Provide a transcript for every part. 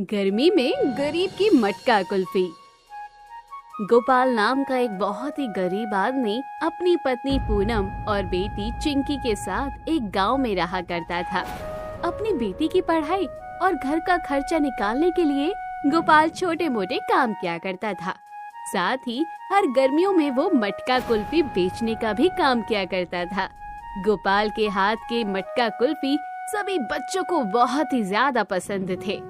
गर्मी में गरीब की मटका कुल्फी। गोपाल नाम का एक बहुत ही गरीब आदमी अपनी पत्नी पूनम और बेटी चिंकी के साथ एक गांव में रहा करता था। अपनी बेटी की पढ़ाई और घर का खर्चा निकालने के लिए गोपाल छोटे मोटे काम किया करता था। साथ ही हर गर्मियों में वो मटका कुल्फी बेचने का भी काम किया करता था। गोपाल के हाथ के मटका कुल्फी सभी बच्चों को बहुत ही ज्यादा पसंद थे।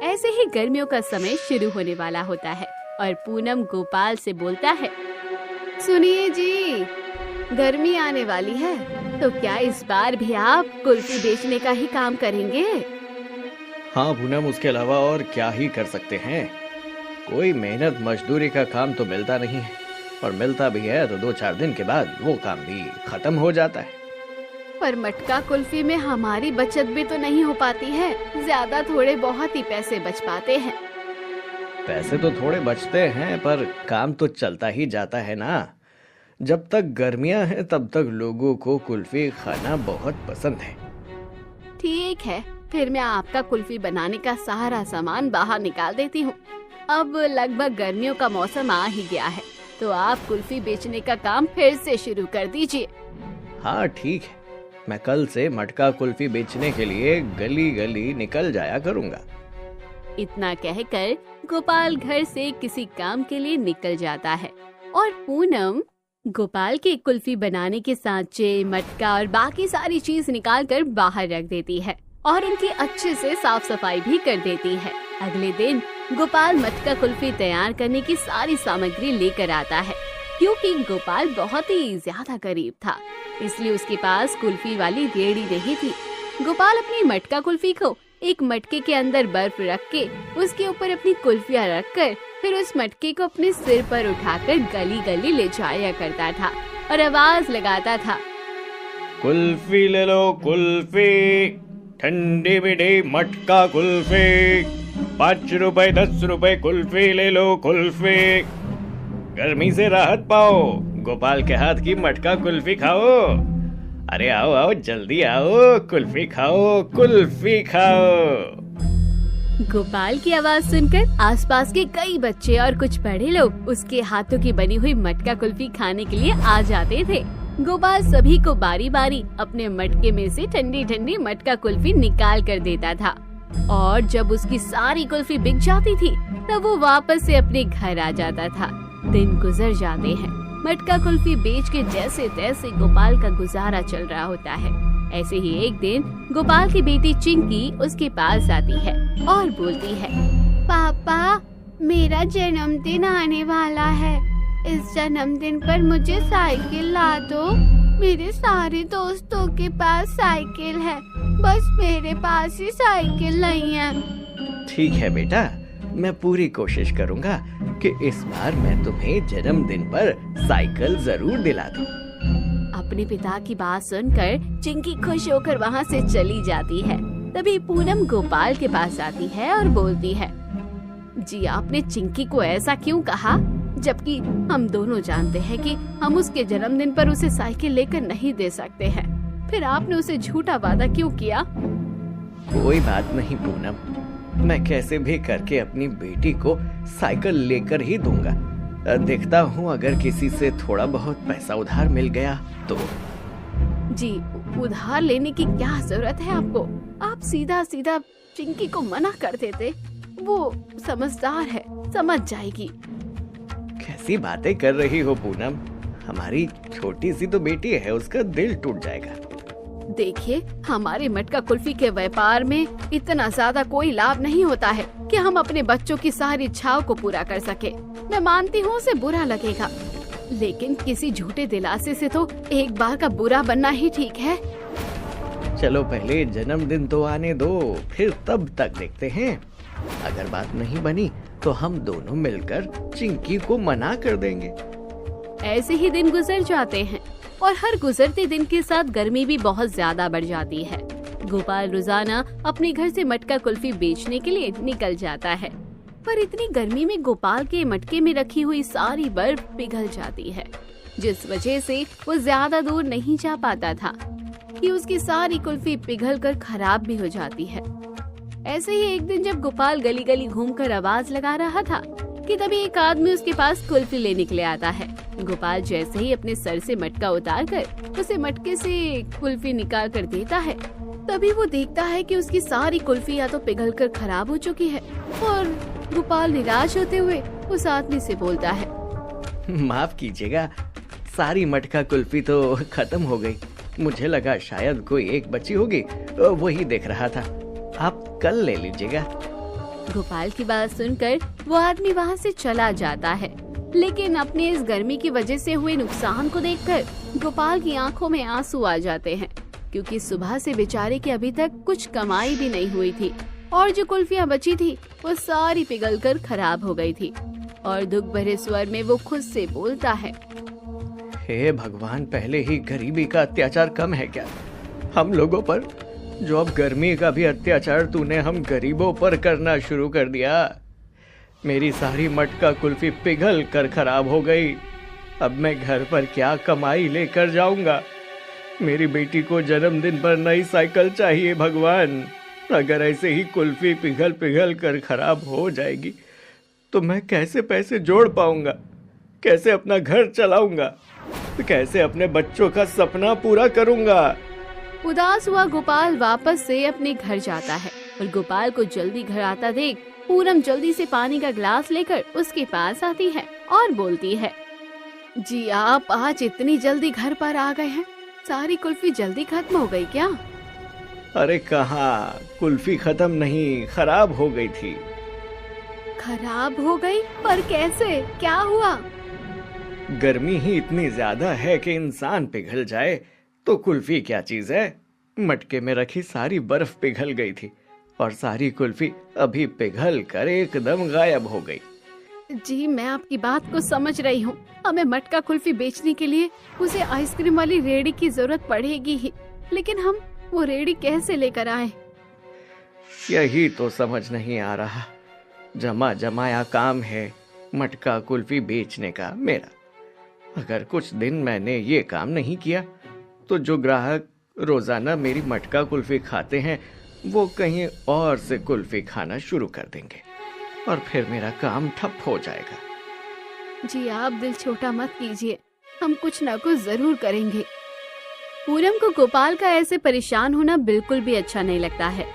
ऐसे ही गर्मियों का समय शुरू होने वाला होता है और पूनम गोपाल से बोलता है, सुनिए जी, गर्मी आने वाली है, तो क्या इस बार भी आप कुल्फी बेचने का ही काम करेंगे? हाँ पूनम, उसके अलावा और क्या ही कर सकते हैं। कोई मेहनत मजदूरी का काम तो मिलता नहीं है, और मिलता भी है तो 2-4 दिन के बाद वो काम भी खत्म हो जाता है। पर मटका कुल्फी में हमारी बचत भी तो नहीं हो पाती है, ज्यादा थोड़े बहुत ही पैसे बच पाते हैं। पैसे तो थोड़े बचते हैं पर काम तो चलता ही जाता है ना। जब तक गर्मियां हैं तब तक लोगों को कुल्फी खाना बहुत पसंद है। ठीक है, फिर मैं आपका कुल्फी बनाने का सारा सामान बाहर निकाल देती हूँ। अब लगभग गर्मियों का मौसम आ ही गया है, तो आप कुल्फी बेचने का काम फिर से शुरू कर दीजिए। हाँ ठीक है, मैं कल से मटका कुल्फी बेचने के लिए गली गली निकल जाया करूँगा। इतना कहकर गोपाल घर से किसी काम के लिए निकल जाता है और पूनम गोपाल के कुल्फी बनाने के सांचे, मटका और बाकी सारी चीज निकाल कर बाहर रख देती है और उनकी अच्छे से साफ सफाई भी कर देती है। अगले दिन गोपाल मटका कुल्फी तैयार करने की सारी सामग्री लेकर आता है। क्योंकि गोपाल बहुत ही ज्यादा गरीब था, इसलिए उसके पास कुल्फी वाली रेहड़ी नहीं थी। गोपाल अपनी मटका कुल्फी को एक मटके के अंदर बर्फ रख के उसके ऊपर अपनी कुल्फियाँ रखकर फिर उस मटके को अपने सिर पर उठाकर गली गली ले जाया करता था और आवाज लगाता था, कुल्फी ले लो कुल्फी, ठंडी मीठी मटका कुल्फी, 5 रुपए 10 रुपए कुल्फी ले लो कुल्फी। गर्मी से राहत पाओ, गोपाल के हाथ की मटका कुल्फी खाओ। अरे आओ आओ जल्दी आओ, कुल्फी खाओ कुल्फी खाओ। गोपाल की आवाज सुनकर आसपास के कई बच्चे और कुछ बड़े लोग उसके हाथों की बनी हुई मटका कुल्फी खाने के लिए आ जाते थे। गोपाल सभी को बारी बारी अपने मटके में से ठंडी ठंडी मटका कुल्फी निकाल कर देता था और जब उसकी सारी कुल्फी बिक जाती थी तब वो वापस से अपने घर आ जाता था। दिन गुजर जाते हैं, मटका कुल्फी बेच के जैसे तैसे गोपाल का गुजारा चल रहा होता है। ऐसे ही एक दिन गोपाल की बेटी चिंकी उसके पास आती है और बोलती है, पापा, मेरा जन्मदिन आने वाला है, इस जन्मदिन पर मुझे साइकिल ला दो। मेरे सारे दोस्तों के पास साइकिल है, बस मेरे पास ही साइकिल नहीं है। ठीक है बेटा, मैं पूरी कोशिश करूँगा कि इस बार मैं तुम्हें जन्मदिन पर साइकिल जरूर दिला दूं। अपने पिता की बात सुनकर चिंकी खुश होकर वहाँ से चली जाती है। तभी पूनम गोपाल के पास आती है और बोलती है, जी आपने चिंकी को ऐसा क्यों कहा, जबकि हम दोनों जानते हैं कि हम उसके जन्मदिन पर उसे साइकिल लेकर नहीं दे सकते हैं। फिर आपने उसे झूठा वादा क्यों किया? कोई बात नहीं पूनम, मैं कैसे भी करके अपनी बेटी को साइकिल लेकर ही दूंगा। देखता हूँ अगर किसी से थोड़ा बहुत पैसा उधार मिल गया तो। जी उधार लेने की क्या जरूरत है आपको? आप सीधा सीधा चिंकी को मना कर देते, वो समझदार है, समझ जाएगी। कैसी बातें कर रही हो पूनम, हमारी छोटी सी तो बेटी है, उसका दिल टूट जाएगा। देखिए, हमारे मटका कुल्फी के व्यापार में इतना ज्यादा कोई लाभ नहीं होता है कि हम अपने बच्चों की सारी इच्छाओं को पूरा कर सके। मैं मानती हूँ उसे बुरा लगेगा, लेकिन किसी झूठे दिलासे से तो एक बार का बुरा बनना ही ठीक है। चलो पहले जन्मदिन तो आने दो, फिर तब तक देखते हैं। अगर बात नहीं बनी तो हम दोनों मिलकर चिंकी को मना कर देंगे। ऐसे ही दिन गुजर जाते हैं और हर गुजरते दिन के साथ गर्मी भी बहुत ज्यादा बढ़ जाती है। गोपाल रोजाना अपने घर से मटका कुल्फी बेचने के लिए निकल जाता है, पर इतनी गर्मी में गोपाल के मटके में रखी हुई सारी बर्फ पिघल जाती है, जिस वजह से वो ज्यादा दूर नहीं जा पाता था कि उसकी सारी कुल्फी पिघलकर खराब भी हो जाती है। ऐसे ही एक दिन जब गोपाल गली गली घूमकर आवाज लगा रहा था कि तभी एक आदमी उसके पास कुल्फी लेने के लिए आता है। गोपाल जैसे ही अपने सर से मटका उतार कर उसे मटके से कुल्फी निकाल कर देता है, तभी वो देखता है कि उसकी सारी कुल्फी या तो पिघल कर खराब हो चुकी है। और गोपाल निराश होते हुए उस आदमी से बोलता है, माफ कीजिएगा, सारी मटका कुल्फी तो खत्म हो गई। मुझे लगा शायद कोई एक बची होगी, वही देख रहा था। आप कल ले लीजिएगा। गोपाल की बात सुनकर वो आदमी वहाँ से चला जाता है, लेकिन अपने इस गर्मी की वजह से हुए नुकसान को देखकर गोपाल की आंखों में आंसू आ जाते हैं, क्योंकि सुबह से बेचारे की अभी तक कुछ कमाई भी नहीं हुई थी और जो कुल्फियाँ बची थी वो सारी पिघलकर खराब हो गई थी। और दुख भरे स्वर में वो खुद से बोलता है, हे भगवान, पहले ही गरीबी का अत्याचार कम है क्या हम लोगों पर, जो अब गर्मी का भी अत्याचार तूने हम गरीबों पर करना शुरू कर दिया। मेरी सारी मटका कुल्फी पिघल कर खराब हो गई। अब मैं घर पर क्या कमाई लेकर जाऊंगा। मेरी बेटी को जन्मदिन पर नई साइकिल चाहिए भगवान। अगर ऐसे ही कुल्फी पिघल पिघल कर खराब हो जाएगी तो मैं कैसे पैसे जोड़ पाऊंगा, कैसे अपना घर चलाऊंगा, कैसे अपने बच्चों का सपना पूरा करूंगा। उदास हुआ गोपाल वापस से अपने घर जाता है और गोपाल को जल्दी घर आता देख पूनम जल्दी से पानी का गिलास लेकर उसके पास आती है और बोलती है, जी आप आज इतनी जल्दी घर पर आ गए हैं, सारी कुल्फी जल्दी खत्म हो गई क्या? अरे कहाँ, कुल्फी खत्म नहीं, खराब हो गई थी। खराब हो गई? पर कैसे, क्या हुआ? गर्मी ही इतनी ज्यादा है कि इंसान पिघल जाए तो कुल्फी क्या चीज है। मटके में रखी सारी बर्फ पिघल गई थी और सारी कुल्फी अभी पिघल कर एकदम गायब हो गई। जी मैं आपकी बात को समझ रही हूँ, हमें मटका कुल्फी बेचने के लिए उसे आइसक्रीम वाली रेहड़ी की जरूरत पड़ेगी ही, लेकिन हम वो रेहड़ी कैसे लेकर आए? यही तो समझ नहीं आ रहा। जमा जमाया काम है मटका कुल्फी बेचने का मेरा। अगर कुछ दिन मैंने ये काम नहीं किया तो जो ग्राहक रोजाना मेरी मटका कुल्फी खाते हैं वो कहीं और से कुल्फी खाना शुरू कर देंगे और फिर मेरा काम ठप हो जाएगा। जी आप दिल छोटा मत कीजिए, हम कुछ ना कुछ जरूर करेंगे। पूनम को गोपाल का ऐसे परेशान होना बिल्कुल भी अच्छा नहीं लगता है।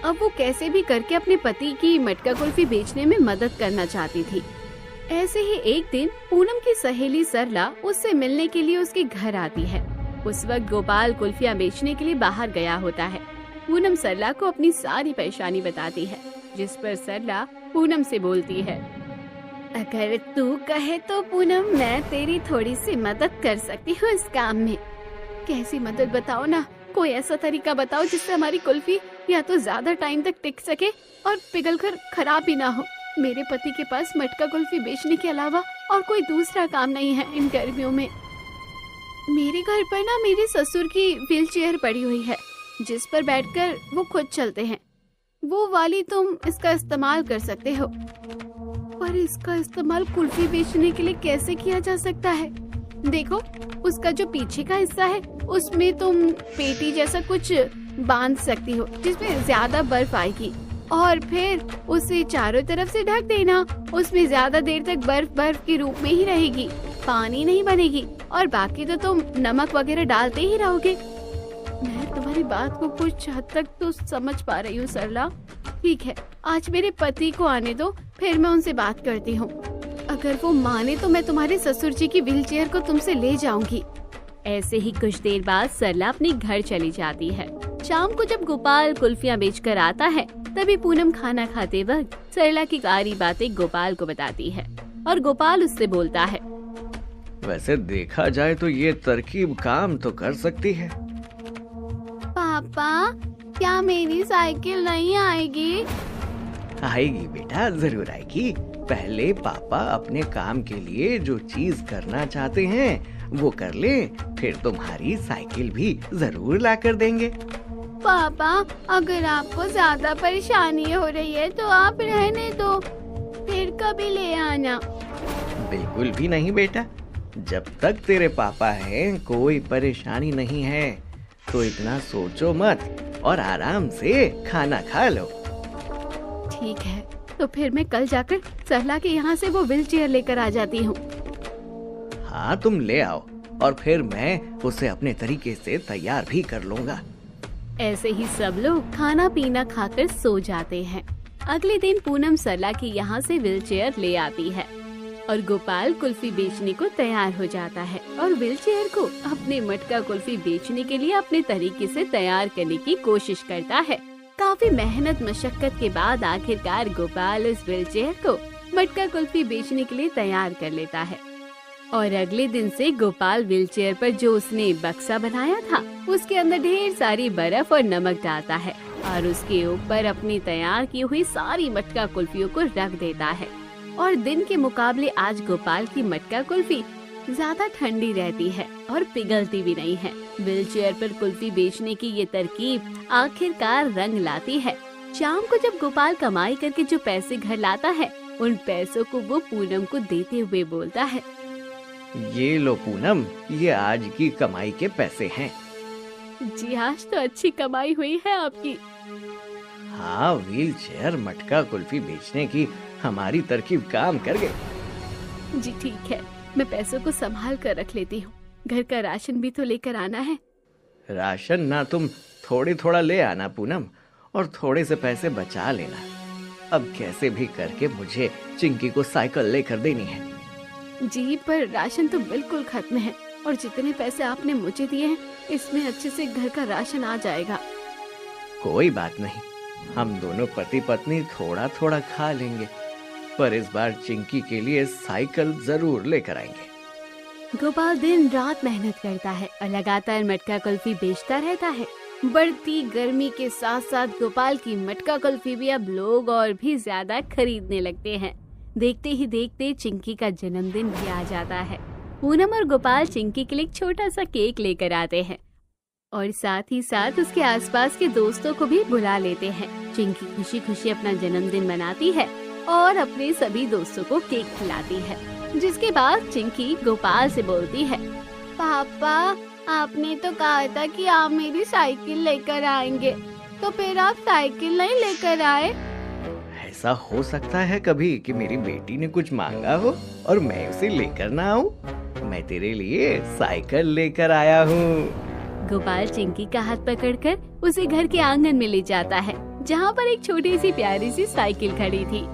अब वो कैसे भी करके अपने पति की मटका कुल्फी बेचने में मदद करना चाहती थी। ऐसे ही एक दिन पूनम की सहेली सरला उससे मिलने के लिए उसके घर आती है। उस वक्त गोपाल कुल्फियाँ बेचने के लिए बाहर गया होता है। पूनम सरला को अपनी सारी परेशानी बताती है, जिस पर सरला पूनम से बोलती है, अगर तू कहे तो पूनम मैं तेरी थोड़ी सी मदद कर सकती हूँ इस काम में। कैसी मदद बताओ ना, कोई ऐसा तरीका बताओ जिससे हमारी कुल्फी या तो ज्यादा टाइम तक टिक सके और पिघलकर खराब भी ना हो। मेरे पति के पास मटका कुल्फी बेचने के अलावा और कोई दूसरा काम नहीं है इन गर्मियों में। मेरे घर पर ना मेरे ससुर की व्हील चेयर पड़ी हुई है जिस पर बैठकर वो खुद चलते हैं, वो वाली तुम इसका इस्तेमाल कर सकते हो। पर इसका इस्तेमाल कुल्फी बेचने के लिए कैसे किया जा सकता है? देखो उसका जो पीछे का हिस्सा है उसमें तुम पेटी जैसा कुछ बांध सकती हो जिसमें ज्यादा बर्फ आएगी और फिर उसे चारों तरफ से ढक देना। उसमें ज्यादा देर तक बर्फ बर्फ के रूप में ही रहेगी, पानी नहीं बनेगी और बाकी तो तुम नमक वगैरह डालते ही रहोगे। मैं तुम्हारी बात को कुछ हद तक तो समझ पा रही हूँ सरला। ठीक है, आज मेरे पति को आने दो, फिर मैं उनसे बात करती हूँ। अगर वो माने तो मैं तुम्हारे ससुर जी की व्हील चेयर को तुमसे ले जाऊंगी। ऐसे ही कुछ देर बाद सरला अपने घर चली जाती है। शाम को जब गोपाल कुल्फियाँ बेचकर आता है तभी पूनम खाना खाते वक्त सरला की सारी बातें गोपाल को बताती है और गोपाल उससे बोलता है, वैसे देखा जाए तो ये तरकीब काम तो कर सकती है। पापा क्या मेरी साइकिल नहीं आएगी? आएगी बेटा, जरूर आएगी। पहले पापा अपने काम के लिए जो चीज करना चाहते हैं वो कर ले, फिर तुम्हारी साइकिल भी जरूर ला कर देंगे। पापा अगर आपको ज्यादा परेशानी हो रही है तो आप रहने दो, फिर कभी ले आना। बिल्कुल भी नहीं बेटा, जब तक तेरे पापा हैं कोई परेशानी नहीं है, तो इतना सोचो मत और आराम से खाना खा लो। ठीक है, तो फिर मैं कल जाकर सरला के यहाँ से वो व्हील चेयर लेकर आ जाती हूँ। हाँ तुम ले आओ और फिर मैं उसे अपने तरीके से तैयार भी कर लूँगा। ऐसे ही सब लोग खाना पीना खाकर सो जाते हैं। अगले दिन पूनम सरला के यहाँ से व्हील चेयर ले आती है और गोपाल कुल्फी बेचने को तैयार हो जाता है और व्हील चेयर को अपने मटका कुल्फी बेचने के लिए अपने तरीके से तैयार करने की कोशिश करता है। काफी मेहनत मशक्कत के बाद आखिरकार गोपाल उस व्हील चेयर को मटका कुल्फी बेचने के लिए तैयार कर लेता है और अगले दिन से गोपाल व्हील चेयर पर जो उसने बक्सा बनाया था उसके अंदर ढेर सारी बर्फ और नमक डालता है और उसके ऊपर अपनी तैयार की हुई सारी मटका कुल्फियों को रख देता है। और दिन के मुकाबले आज गोपाल की मटका कुल्फी ज्यादा ठंडी रहती है और पिघलती भी नहीं है। व्हील चेयर पर कुल्फी बेचने की ये तरकीब आखिरकार रंग लाती है। शाम को जब गोपाल कमाई करके जो पैसे घर लाता है उन पैसों को वो पूनम को देते हुए बोलता है, ये लो पूनम, ये आज की कमाई के पैसे हैं। जी आज तो अच्छी कमाई हुई है आपकी। हाँ, व्हील चेयर मटका कुल्फी बेचने की हमारी तरकीब काम कर गई। जी ठीक है, मैं पैसों को संभाल कर रख लेती हूँ। घर का राशन भी तो लेकर आना है। राशन ना, तुम थोड़े थोड़ा ले आना पूनम और थोड़े से पैसे बचा लेना। अब कैसे भी करके मुझे चिंकी को साइकिल लेकर देनी है। जी पर राशन तो बिल्कुल खत्म है और जितने पैसे आपने मुझे दिए हैं इसमें अच्छे से घर का राशन आ जाएगा। कोई बात नहीं, हम दोनों पति पत्नी थोड़ा थोड़ा खा लेंगे, पर इस बार चिंकी के लिए साइकिल जरूर लेकर आएंगे। गोपाल दिन रात मेहनत करता है और लगातार मटका कुल्फी बेचता रहता है। बढ़ती गर्मी के साथ साथ गोपाल की मटका कुल्फी भी अब लोग और भी ज्यादा खरीदने लगते हैं। देखते ही देखते चिंकी का जन्मदिन भी आ जाता है। पूनम और गोपाल चिंकी के लिए एक छोटा सा केक लेकर आते हैं और साथ ही साथ उसके आसपास के दोस्तों को भी बुला लेते हैं। चिंकी खुशी खुशी अपना जन्मदिन मनाती है और अपने सभी दोस्तों को केक खिलाती है, जिसके बाद चिंकी गोपाल से बोलती है, पापा आपने तो कहा था कि आप मेरी साइकिल लेकर आएंगे, तो फिर आप साइकिल नहीं लेकर आए। ऐसा हो सकता है कभी कि मेरी बेटी ने कुछ मांगा हो और मैं उसे लेकर ना आऊं। मैं तेरे लिए साइकिल लेकर आया हूँ। गोपाल चिंकी का हाथ पकड़कर उसे घर के आंगन में ले जाता है, जहाँ पर एक छोटी सी प्यारी सी साइकिल खड़ी थी।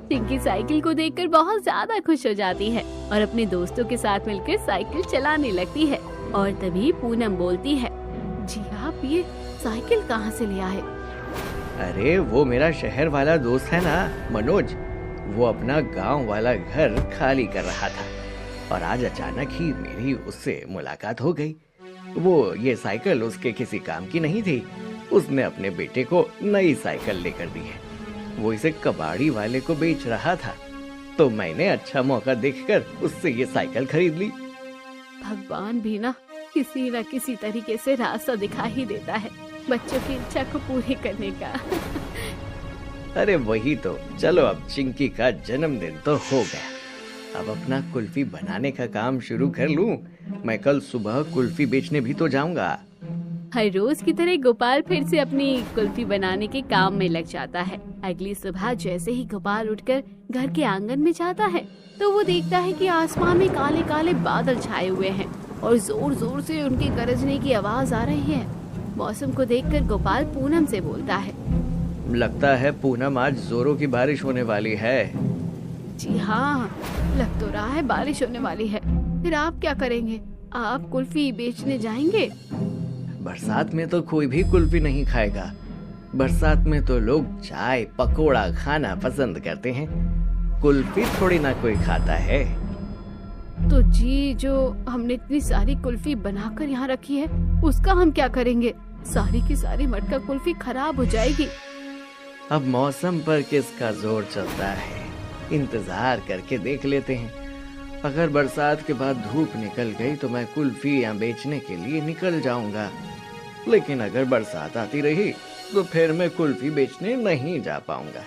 चिंकी साइकिल को देखकर बहुत ज्यादा खुश हो जाती है और अपने दोस्तों के साथ मिलकर साइकिल चलाने लगती है। और तभी पूनम बोलती है, जी आप ये साइकिल कहाँ से ले आए? अरे वो मेरा शहर वाला दोस्त है ना मनोज, वो अपना गांव वाला घर खाली कर रहा था और आज अचानक ही मेरी उससे मुलाकात हो गई। वो ये साइकिल उसके किसी काम की नहीं थी, उसने अपने बेटे को नई साइकिल लेकर दी है। वो इसे कबाड़ी वाले को बेच रहा था, तो मैंने अच्छा मौका देखकर उससे ये साइकिल खरीद ली। भगवान भी ना किसी तरीके से रास्ता दिखा ही देता है बच्चों की इच्छा को पूरी करने का। अरे वही तो, चलो अब चिंकी का जन्मदिन तो हो गया, अब अपना कुल्फी बनाने का काम शुरू कर लूं। मैं कल सुबह कुल्फी बेचने भी तो जाऊंगा। हर रोज की तरह गोपाल फिर से अपनी कुल्फी बनाने के काम में लग जाता है। अगली सुबह जैसे ही गोपाल उठकर घर के आंगन में जाता है तो वो देखता है कि आसमान में काले काले बादल छाए हुए हैं और जोर जोर से उनके गरजने की आवाज आ रही है। मौसम को देखकर गोपाल पूनम से बोलता है, लगता है पूनम आज जोरों की बारिश होने वाली है। जी हाँ, लग तो रहा है बारिश होने वाली है। फिर आप क्या करेंगे? आप कुल्फी बेचने जाएंगे? बरसात में तो कोई भी कुल्फी नहीं खाएगा। बरसात में तो लोग चाय पकोड़ा खाना पसंद करते हैं, कुल्फी थोड़ी ना कोई खाता है। तो जी जो हमने इतनी सारी कुल्फी बनाकर यहाँ रखी है उसका हम क्या करेंगे? सारी की सारी मटका कुल्फी खराब हो जाएगी। अब मौसम पर किसका जोर चलता है, इंतजार करके देख लेते हैं। अगर बरसात के बाद धूप निकल गई तो मैं कुल्फी यहाँ बेचने के लिए निकल जाऊंगा, लेकिन अगर बरसात आती रही तो फिर मैं कुल्फी बेचने नहीं जा पाऊंगा।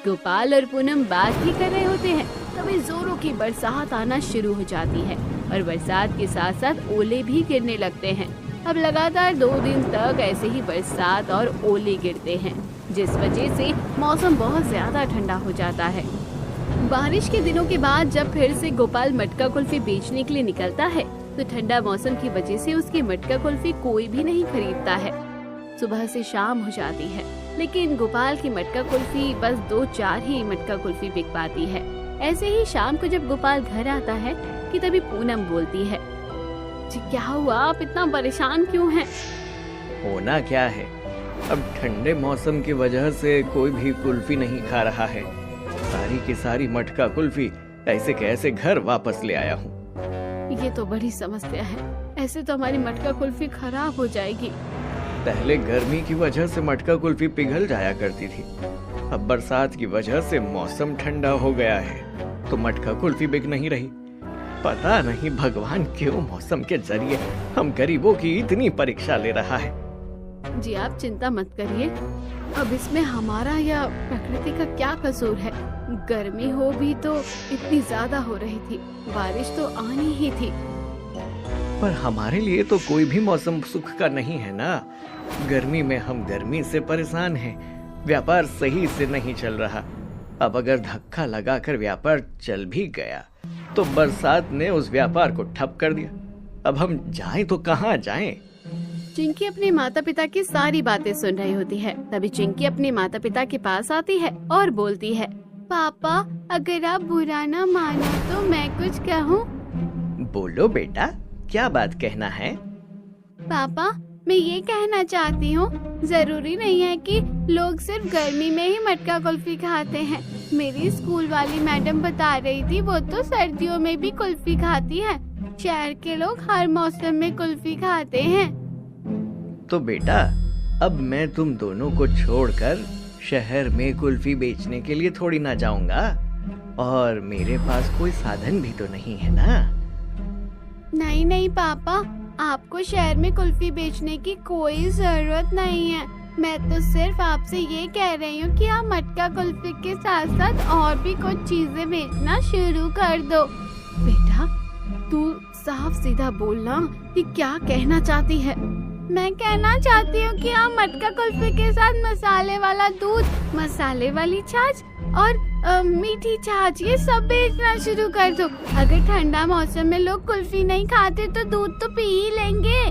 गोपाल और पूनम बात ही कर रहे होते हैं, तभी जोरों की बरसात आना शुरू हो जाती है और बरसात के साथ साथ ओले भी गिरने लगते हैं। अब लगातार 2 दिन तक ऐसे ही बरसात और ओले गिरते हैं, जिस वजह से मौसम बहुत ज्यादा ठंडा हो जाता है। बारिश के दिनों के बाद जब फिर से गोपाल मटका कुल्फी बेचने के लिए निकलता है तो ठंडा मौसम की वजह से उसकी मटका कुल्फी कोई भी नहीं खरीदता है। सुबह से शाम हो जाती है, लेकिन गोपाल की मटका कुल्फी बस 2-4 ही मटका कुल्फी बिक पाती है। ऐसे ही शाम को जब गोपाल घर आता है कि तभी पूनम बोलती है, जी क्या हुआ, आप इतना परेशान क्यों हैं? होना क्या है, अब ठंडे मौसम की वजह से कोई भी कुल्फी नहीं खा रहा है। सारी की सारी मटका कुल्फी ऐसे कैसे घर वापस ले आया हूँ। ये तो बड़ी समस्या है, ऐसे तो हमारी मटका कुल्फी खराब हो जाएगी। पहले गर्मी की वजह से मटका कुल्फी पिघल जाया करती थी, अब बरसात की वजह से मौसम ठंडा हो गया है तो मटका कुल्फी बिक नहीं रही। पता नहीं भगवान क्यों मौसम के जरिए हम गरीबों की इतनी परीक्षा ले रहा है। जी आप चिंता मत करिए, अब इसमें हमारा या प्रकृति का क्या कसूर है। गर्मी हो भी तो इतनी ज्यादा हो रही थी, बारिश तो आनी ही थी। पर हमारे लिए तो कोई भी मौसम सुख का नहीं है ना। गर्मी में हम गर्मी से परेशान हैं, व्यापार सही से नहीं चल रहा। अब अगर धक्का लगाकर व्यापार चल भी गया तो बरसात ने उस व्यापार को ठप कर दिया। अब हम जाएं तो कहाँ जाएं? चिंकी अपने माता पिता की सारी बातें सुन रही होती है। तभी चिंकी अपने माता पिता के पास आती है और बोलती है, पापा अगर आप बुरा ना मानो तो मैं कुछ कहूँ? बोलो बेटा, क्या बात कहना है? पापा मैं ये कहना चाहती हूँ, जरूरी नहीं है कि लोग सिर्फ गर्मी में ही मटका कुल्फी खाते हैं। मेरी स्कूल वाली मैडम बता रही थी वो तो सर्दियों में भी कुल्फी खाती है। शहर के लोग हर मौसम में कुल्फी खाते हैं। तो बेटा अब मैं तुम दोनों को छोड़कर शहर में कुल्फी बेचने के लिए थोड़ी ना जाऊंगा, और मेरे पास कोई साधन भी तो नहीं है ना। नहीं नहीं पापा, आपको शहर में कुल्फी बेचने की कोई जरूरत नहीं है। मैं तो सिर्फ आपसे ये कह रही हूँ कि आप मटका कुल्फी के साथ साथ और भी कुछ चीजें बेचना शुरू कर दो। बेटा तू साफ सीधा बोलना कि क्या कहना चाहती है। मैं कहना चाहती हूँ कि आप मटका कुल्फी के साथ मसाले वाला दूध, मसाले वाली छाछ और मीठी छाछ ये सब बेचना शुरू कर दो। अगर ठंडा मौसम में लोग कुल्फी नहीं खाते तो दूध तो पी ही लेंगे।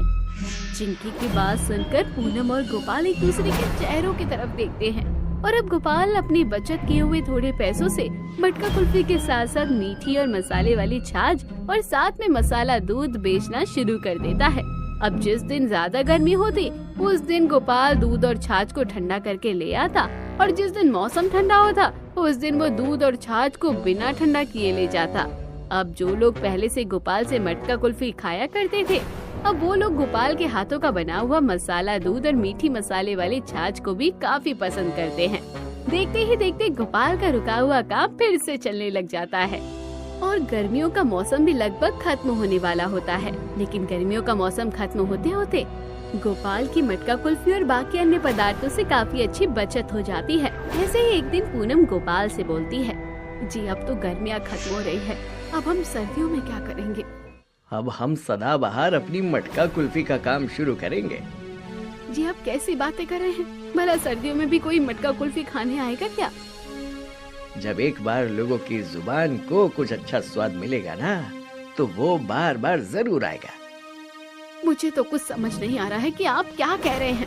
चिंकी की बात सुनकर पूनम और गोपाल एक दूसरे के चेहरों की तरफ देखते हैं और अब गोपाल अपनी बचत किए हुए थोड़े पैसों से मटका कुल्फी के साथ साथ मीठी और मसाले वाली छाछ और साथ में मसाला दूध बेचना शुरू कर देता है। अब जिस दिन ज्यादा गर्मी होती उस दिन गोपाल दूध और छाछ को ठंडा करके ले आता, और जिस दिन मौसम ठंडा होता उस दिन वो दूध और छाछ को बिना ठंडा किए ले जाता। अब जो लोग पहले से गोपाल से मटका कुल्फी खाया करते थे, अब वो लोग गोपाल के हाथों का बना हुआ मसाला दूध और मीठी मसाले वाली छाछ को भी काफी पसंद करते हैं। देखते ही देखते गोपाल का रुका हुआ काम फिर से चलने लग जाता है और गर्मियों का मौसम भी लगभग खत्म होने वाला होता है। लेकिन गर्मियों का मौसम खत्म होते होते गोपाल की मटका कुल्फी और बाकी अन्य पदार्थों से काफी अच्छी बचत हो जाती है। ऐसे ही एक दिन पूनम गोपाल से बोलती है, जी अब तो गर्मियाँ खत्म हो रही है, अब हम सर्दियों में क्या करेंगे? अब हम सदाबहार अपनी मटका कुल्फी का काम शुरू करेंगे। जी आप कैसी बातें कर रहे हैं, भला सर्दियों में भी कोई मटका कुल्फी खाने आएगा क्या? जब एक बार लोगों की जुबान को कुछ अच्छा स्वाद मिलेगा ना तो वो बार बार जरूर आएगा। मुझे तो कुछ समझ नहीं आ रहा है कि आप क्या कह रहे हैं।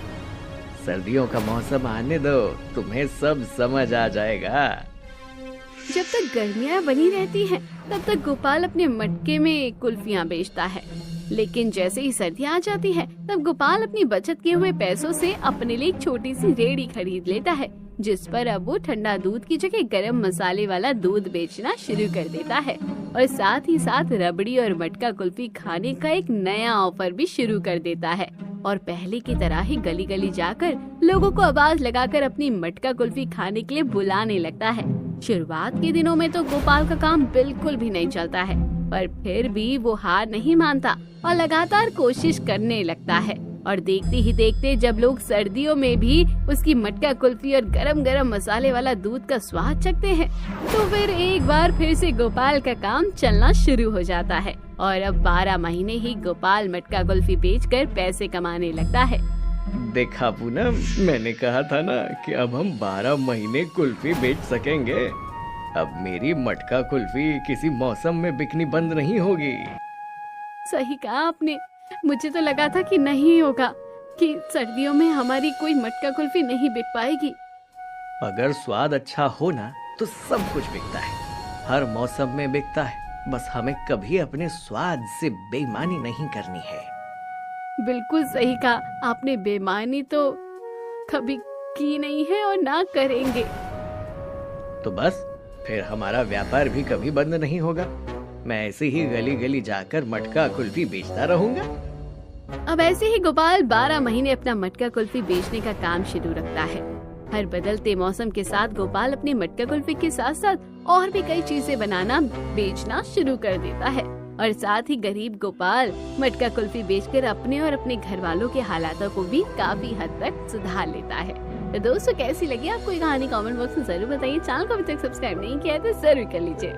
सर्दियों का मौसम आने दो, तुम्हें सब समझ आ जाएगा। जब तक गर्मियाँ बनी रहती हैं, तब तक गोपाल अपने मटके में कुल्फियाँ बेचता है। लेकिन जैसे ही सर्दियाँ आ जाती है, तब गोपाल अपनी बचत किए हुए पैसों से अपने लिए एक छोटी सी रेहड़ी खरीद लेता है, जिस पर अब वो ठंडा दूध की जगह गरम मसाले वाला दूध बेचना शुरू कर देता है और साथ ही साथ रबड़ी और मटका कुल्फी खाने का एक नया ऑफर भी शुरू कर देता है। और पहले की तरह ही गली गली जाकर लोगों को आवाज लगाकर अपनी मटका कुल्फी खाने के लिए बुलाने लगता है। शुरुआत के दिनों में तो गोपाल का काम बिल्कुल भी नहीं चलता है, पर फिर भी वो हार नहीं मानता और लगातार कोशिश करने लगता है। और देखते ही देखते जब लोग सर्दियों में भी उसकी मटका कुल्फी और गरम गरम मसाले वाला दूध का स्वाद चखते हैं, तो फिर एक बार फिर से गोपाल का काम चलना शुरू हो जाता है। और अब 12 महीने ही गोपाल मटका कुल्फी बेचकर पैसे कमाने लगता है। देखा पूनम, मैंने कहा था ना कि अब हम 12 महीने कुल्फी बेच सकेंगे। अब मेरी मटका कुल्फी किसी मौसम में बिकनी बंद नहीं होगी। सही कहा आपने। मुझे तो लगा था कि नहीं होगा, कि सर्दियों में हमारी कोई मटका कुल्फी नहीं बिक पाएगी। अगर स्वाद अच्छा हो ना तो सब कुछ बिकता है, हर मौसम में बिकता है। बस हमें कभी अपने स्वाद से बेईमानी नहीं करनी है। बिल्कुल सही कहा आपने, बेईमानी तो कभी की नहीं है और ना करेंगे। तो बस फिर हमारा व्यापार भी कभी बंद नहीं होगा। मैं ऐसे ही गली गली जाकर मटका कुल्फी बेचता रहूंगा। अब ऐसे ही गोपाल 12 महीने अपना मटका कुल्फी बेचने का काम शुरू रखता है। हर बदलते मौसम के साथ गोपाल अपनी मटका कुल्फी के साथ साथ और भी कई चीजें बनाना बेचना शुरू कर देता है, और साथ ही गरीब गोपाल मटका कुल्फी बेचकर अपने और अपने घर वालों के हालातों को भी काफी हद तक सुधार लेता है। तो दोस्तों, कैसी लगी आपको ये कहानी कमेंट बॉक्स में जरूर बताइए। चैनल को अभी तक सब्सक्राइब नहीं किया है तो जरूर कर लीजिए।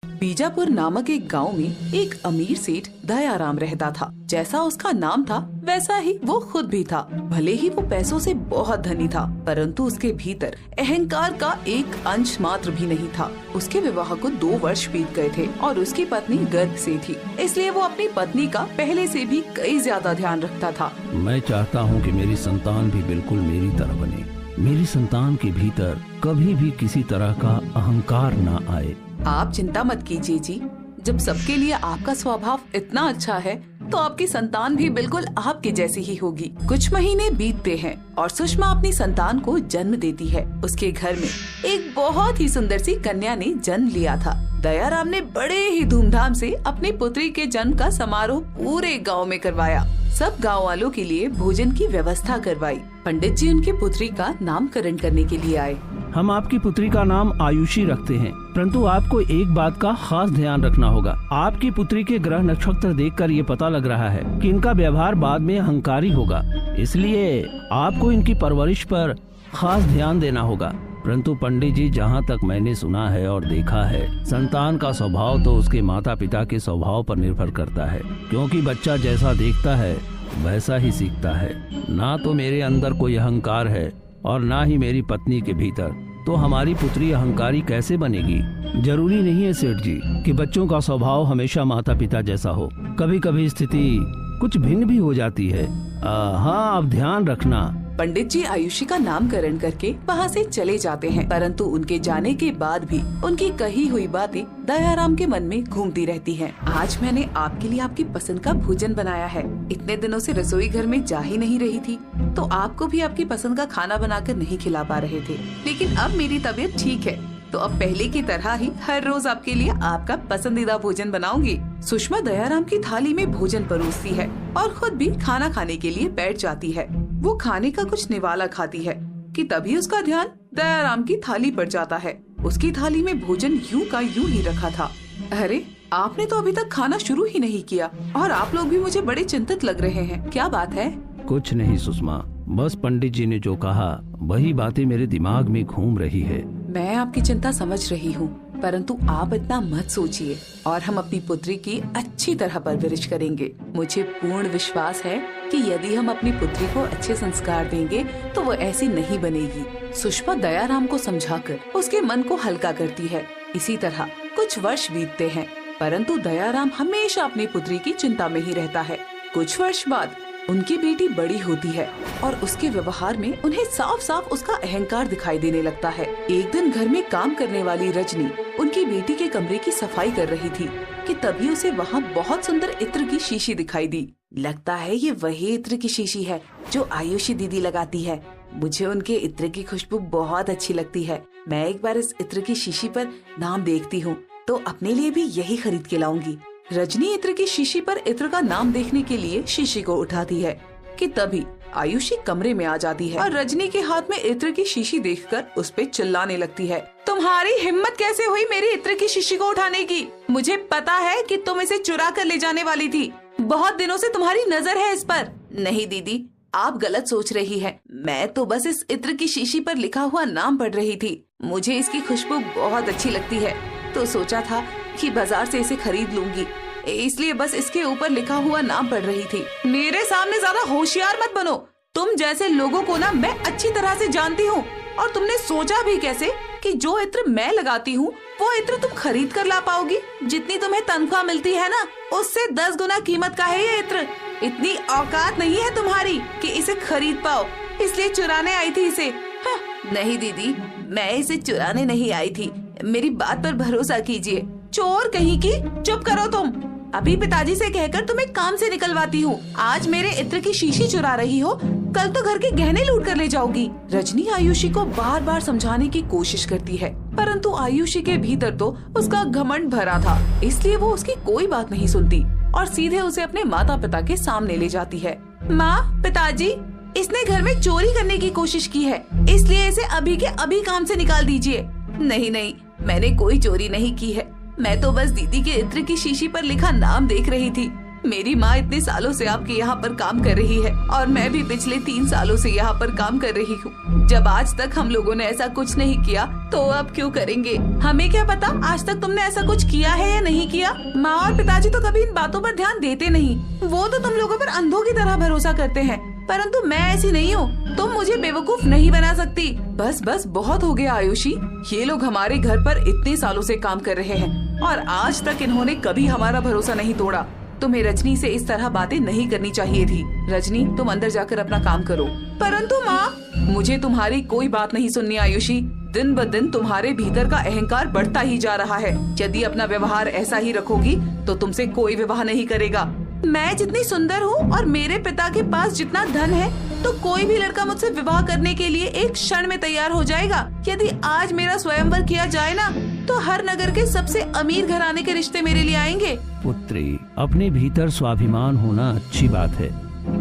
बीजापुर नामक एक गांव में एक अमीर सेठ दयाराम रहता था। जैसा उसका नाम था वैसा ही वो खुद भी था। भले ही वो पैसों से बहुत धनी था, परंतु उसके भीतर अहंकार का एक अंश मात्र भी नहीं था। उसके विवाह को 2 वर्ष बीत गए थे और उसकी पत्नी गर्भ से थी, इसलिए वो अपनी पत्नी का पहले से भी कई ज्यादा ध्यान रखता था। मैं चाहता हूँ कि मेरी संतान भी बिल्कुल मेरी तरह बने। मेरी संतान के भीतर कभी भी किसी तरह का अहंकार न आए। आप चिंता मत कीजिए जी, जब सबके लिए आपका स्वभाव इतना अच्छा है तो आपकी संतान भी बिल्कुल आपके जैसी ही होगी। कुछ महीने बीतते हैं और सुषमा अपनी संतान को जन्म देती है। उसके घर में एक बहुत ही सुंदर सी कन्या ने जन्म लिया था। दयाराम ने बड़े ही धूमधाम से अपनी पुत्री के जन्म का समारोह पूरे गांव में करवाया। सब गांव वालों के लिए भोजन की व्यवस्था करवाई। पंडित जी उनकी पुत्री का नामकरण करने के लिए आए। हम आपकी पुत्री का नाम आयुषी रखते हैं, परंतु आपको एक बात का खास ध्यान रखना होगा। आपकी पुत्री के ग्रह नक्षत्र देखकर ये पता लग रहा है कि इनका व्यवहार बाद में अहंकारी होगा, इसलिए आपको इनकी परवरिश पर खास ध्यान देना होगा। परंतु पंडित जी, जहाँ तक मैंने सुना है और देखा है, संतान का स्वभाव तो उसके माता पिता के स्वभाव पर निर्भर करता है, क्योंकि बच्चा जैसा देखता है वैसा ही सीखता है। ना तो मेरे अंदर कोई अहंकार है और ना ही मेरी पत्नी के भीतर, तो हमारी पुत्री अहंकारी कैसे बनेगी? जरूरी नहीं है सेठ जी कि बच्चों का स्वभाव हमेशा माता पिता जैसा हो। कभी कभी स्थिति कुछ भिन्न भी हो जाती है। हाँ, आप ध्यान रखना। पंडित जी आयुषी का नामकरण करके वहाँ से चले जाते हैं, परंतु उनके जाने के बाद भी उनकी कही हुई बातें दयाराम के मन में घूमती रहती हैं। आज मैंने आपके लिए आपकी पसंद का भोजन बनाया है। इतने दिनों से रसोई घर में जा ही नहीं रही थी, तो आपको भी आपकी पसंद का खाना बनाकर नहीं खिला पा रहे थे, लेकिन अब मेरी तबीयत ठीक है, तो अब पहले की तरह ही हर रोज आपके लिए आपका पसंदीदा भोजन बनाऊंगी। सुषमा दयाराम की थाली में भोजन परोसती है और खुद भी खाना खाने के लिए बैठ जाती है। वो खाने का कुछ निवाला खाती है कि तभी उसका ध्यान दयाराम की थाली पर जाता है। उसकी थाली में भोजन यूं का यूं ही रखा था। अरे, आपने तो अभी तक खाना शुरू ही नहीं किया और आप लोग भी मुझे बड़े चिंतित लग रहे हैं, क्या बात है? कुछ नहीं सुषमा, बस पंडित जी ने जो कहा वही बातें मेरे दिमाग में घूम रही है। मैं आपकी चिंता समझ रही हूँ, परंतु आप इतना मत सोचिए और हम अपनी पुत्री की अच्छी तरह परवरिश करेंगे। मुझे पूर्ण विश्वास है कि यदि हम अपनी पुत्री को अच्छे संस्कार देंगे तो वो ऐसी नहीं बनेगी। सुषमा दयाराम को समझाकर उसके मन को हल्का करती है। इसी तरह कुछ वर्ष बीतते हैं, परंतु दयाराम हमेशा अपनी पुत्री की चिंता में ही रहता है। कुछ वर्ष बाद उनकी बेटी बड़ी होती है और उसके व्यवहार में उन्हें साफ साफ उसका अहंकार दिखाई देने लगता है। एक दिन घर में काम करने वाली रजनी उनकी बेटी के कमरे की सफाई कर रही थी कि तभी उसे वहाँ बहुत सुंदर इत्र की शीशी दिखाई दी। लगता है ये वही इत्र की शीशी है जो आयुषी दीदी लगाती है। मुझे उनके इत्र की खुशबू बहुत अच्छी लगती है। मैं एक बार इस इत्र की शीशी पर नाम देखती हूँ तो अपने लिए भी यही खरीद के लाऊंगी। रजनी इत्र की शीशी पर इत्र का नाम देखने के लिए शीशी को उठाती है कि तभी आयुषी कमरे में आ जाती है और रजनी के हाथ में इत्र की शीशी देखकर उस पे चिल्लाने लगती है। तुम्हारी हिम्मत कैसे हुई मेरी इत्र की शीशी को उठाने की? मुझे पता है कि तुम इसे चुरा कर ले जाने वाली थी। बहुत दिनों से तुम्हारी नजर है इस पर। नहीं दीदी, आप गलत सोच रही है। मैं तो बस इस इत्र की शीशी पर लिखा हुआ नाम पढ़ रही थी। मुझे इसकी खुशबू बहुत अच्छी लगती है, तो सोचा था कि बाजार से इसे खरीद लूंगी। इसलिए बस इसके ऊपर लिखा हुआ नाम पढ़ रही थी। मेरे सामने ज्यादा होशियार मत बनो। तुम जैसे लोगों को ना मैं अच्छी तरह से जानती हूँ। और तुमने सोचा भी कैसे कि जो इत्र मैं लगाती हूँ वो इत्र तुम खरीद कर ला पाओगी? जितनी तुम्हें तनख्वाह मिलती है ना उससे 10 गुना कीमत का है ये इत्र। इतनी औकात नहीं है तुम्हारी कि इसे खरीद पाओ, इसलिए चुराने आई थी इसे। हाँ, नहीं दीदी, मैं इसे चुराने नहीं आई थी, मेरी बात पर भरोसा कीजिए। चोर कहीं की, चुप करो तुम। अभी पिताजी से कहकर तुम्हें काम से निकलवाती हूँ। आज मेरे इत्र की शीशी चुरा रही हो, कल तो घर के गहने लूट कर ले जाओगी। रजनी आयुषी को बार बार समझाने की कोशिश करती है, परंतु आयुषी के भीतर तो उसका घमंड भरा था, इसलिए वो उसकी कोई बात नहीं सुनती और सीधे उसे अपने माता पिता के सामने ले जाती है। माँ, पिताजी, इसने घर में चोरी करने की कोशिश की है, इसलिए इसे अभी के अभी काम से निकाल दीजिए। नहीं नहीं, मैंने कोई चोरी नहीं की है, मैं तो बस दीदी के इत्र की शीशी पर लिखा नाम देख रही थी। मेरी माँ इतने सालों से आपके यहाँ पर काम कर रही है और मैं भी पिछले 3 सालों से यहाँ पर काम कर रही हूँ। जब आज तक हम लोगों ने ऐसा कुछ नहीं किया तो अब क्यों करेंगे? हमें क्या पता आज तक तुमने ऐसा कुछ किया है या नहीं किया। माँ और पिताजी तो कभी इन बातों पर ध्यान देते नहीं, वो तो तुम लोगों पर अंधों की तरह भरोसा करते हैं, परंतु मैं ऐसी नहीं हूँ। तुम मुझे बेवकूफ नहीं बना सकती। बस बस बहुत हो गया आयुषी, ये लोग हमारे घर पर इतने सालों से काम कर रहे हैं और आज तक इन्होंने कभी हमारा भरोसा नहीं तोड़ा। तुम्हें रजनी से इस तरह बातें नहीं करनी चाहिए थी। रजनी, तुम अंदर जाकर अपना काम करो। परंतु माँ, मुझे तुम्हारी कोई बात नहीं सुननी आयुषी। दिन ब दिन तुम्हारे भीतर का अहंकार बढ़ता ही जा रहा है। यदि अपना व्यवहार ऐसा ही रखोगी तो तुमसे कोई विवाह नहीं करेगा। मैं जितनी सुंदर हूँ और मेरे पिता के पास जितना धन है तो कोई भी लड़का मुझसे विवाह करने के लिए एक क्षण में तैयार हो जाएगा। यदि आज मेरा स्वयंवर किया जाए ना तो हर नगर के सबसे अमीर घराने के रिश्ते मेरे लिए आएंगे। पुत्री, अपने भीतर स्वाभिमान होना अच्छी बात है,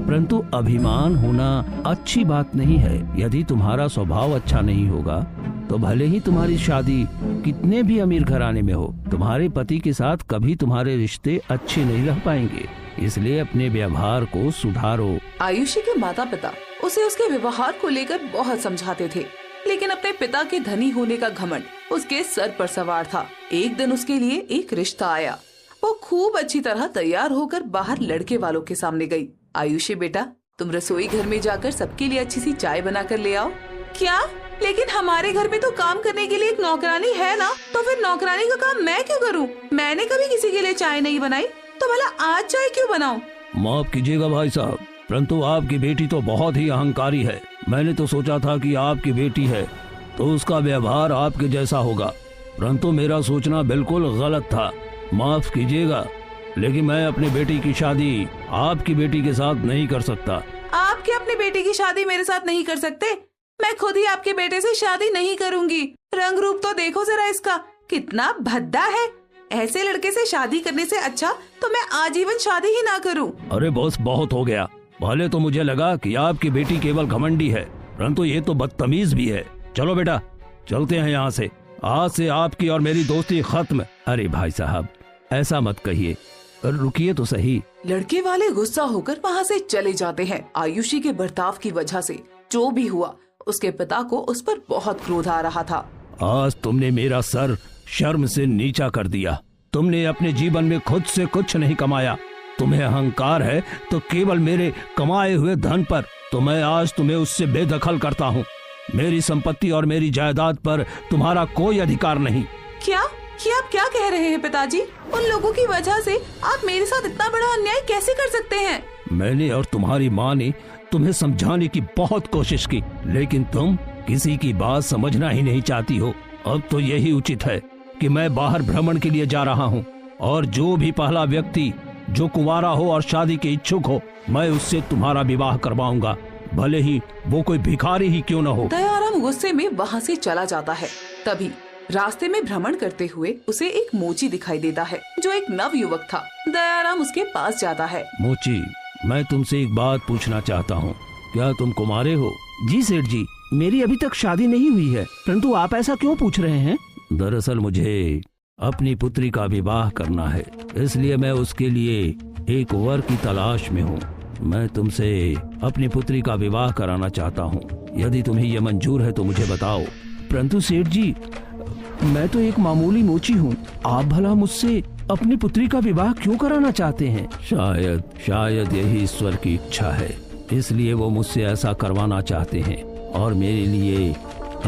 परंतु अभिमान होना अच्छी बात नहीं है। यदि तुम्हारा स्वभाव अच्छा नहीं होगा तो भले ही तुम्हारी शादी कितने भी अमीर घराने में हो, तुम्हारे पति के साथ कभी तुम्हारे रिश्ते अच्छे नहीं रह पाएंगे। इसलिए अपने व्यवहार को सुधारो। आयुषी के माता पिता उसे उसके व्यवहार को लेकर बहुत समझाते थे, लेकिन अपने पिता के धनी होने का घमंड उसके सर पर सवार था। एक दिन उसके लिए एक रिश्ता आया। वो खूब अच्छी तरह तैयार होकर बाहर लड़के वालों के सामने गई। आयुषी बेटा, तुम रसोई घर में जाकर सबके लिए अच्छी सी चाय बना कर ले आओ। क्या? लेकिन हमारे घर में तो काम करने के लिए एक नौकरानी है ना, तो फिर नौकरानी का काम मैं क्यों करूं? मैंने कभी किसी के लिए चाय नहीं बनाई, तो भला आज चाय क्यों बनाऊं? माफ कीजिएगा भाई साहब, परंतु आपकी बेटी तो बहुत ही अहंकारी है। मैंने तो सोचा था कि आपकी बेटी है तो उसका व्यवहार आपके जैसा होगा, परंतु मेरा सोचना बिल्कुल गलत था। माफ कीजिएगा, लेकिन मैं अपनी बेटी की शादी आपकी बेटी के साथ नहीं कर सकता। आप क्या अपनी बेटी की शादी मेरे साथ नहीं कर सकते? मैं खुद ही आपके बेटे से शादी नहीं करूंगी। रंग रूप तो देखो जरा इसका, कितना भद्दा है। ऐसे लड़के से शादी करने से अच्छा तो मैं आजीवन शादी ही ना करूं। अरे बॉस, बहुत हो गया। भले तो मुझे लगा कि आपकी बेटी केवल घमंडी है, परंतु ये तो बदतमीज भी है। चलो बेटा, चलते हैं यहाँ से। आज से आपकी और मेरी दोस्ती खत्म। अरे भाई साहब, ऐसा मत कहिए, रुकिए तो सही। लड़के वाले गुस्सा होकर वहाँ से चले जाते हैं। आयुषी के बर्ताव की वजह से जो भी हुआ, उसके पिता को उस पर बहुत क्रोध आ रहा था। आज तुमने मेरा सर शर्म से नीचा कर दिया। तुमने अपने जीवन में खुद से कुछ नहीं कमाया। तुम्हें अहंकार है तो केवल मेरे कमाए हुए धन पर, तो मैं आज तुम्हें उससे बेदखल करता हूँ। मेरी संपत्ति और मेरी जायदाद पर तुम्हारा कोई अधिकार नहीं। क्या? ये आप क्या कह रहे हैं पिताजी? उन लोगों की वजह से आप मेरे साथ इतना बड़ा अन्याय कैसे कर सकते हैं? मैंने और तुम्हारी माँ ने तुम्हें समझाने की बहुत कोशिश की, लेकिन तुम किसी की बात समझना ही नहीं चाहती हो। अब तो यही उचित है कि मैं बाहर भ्रमण के लिए जा रहा हूँ, और जो भी पहला व्यक्ति जो कुंवारा हो और शादी के इच्छुक हो, मैं उससे तुम्हारा विवाह करवाऊंगा, भले ही वो कोई भिखारी ही क्यों न हो। दयाराम गुस्से में वहाँ से चला जाता है। तभी रास्ते में भ्रमण करते हुए उसे एक मोची दिखाई देता है, जो एक नव युवक था। दयाराम उसके पास जाता है। मोची, मैं तुमसे एक बात पूछना चाहता हूँ, क्या तुम कुंवारे हो? जी सेठ जी, मेरी अभी तक शादी नहीं हुई है, परंतु आप ऐसा क्यों पूछ रहे हैं? दरअसल मुझे अपनी पुत्री का विवाह करना है, इसलिए मैं उसके लिए एक वर की तलाश में हूँ। मैं तुमसे अपनी पुत्री का विवाह कराना चाहता हूँ। यदि तुम्हें यह मंजूर है तो मुझे बताओ। परंतु सेठ जी, मैं तो एक मामूली मोची हूँ, आप भला मुझसे अपनी पुत्री का विवाह क्यों कराना चाहते हैं? शायद यही ईश्वर की इच्छा है, इसलिए वो मुझसे ऐसा करवाना चाहते हैं। और मेरे लिए